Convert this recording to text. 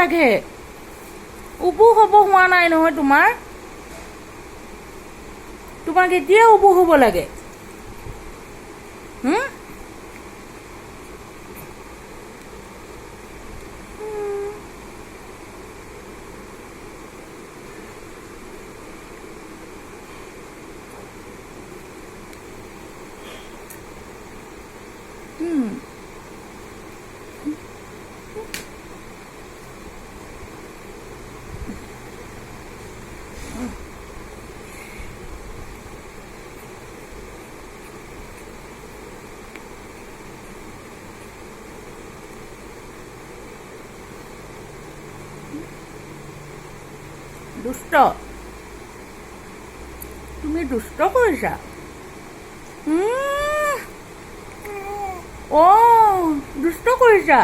লাগে উবু হ'ব হোৱা নাই নহয় তোমাৰ তোমাক এতিয়া উবু হ'ব লাগে দুষ্ট তুমি দুষ্ট কৰিছা দুষ্ট কৰিছা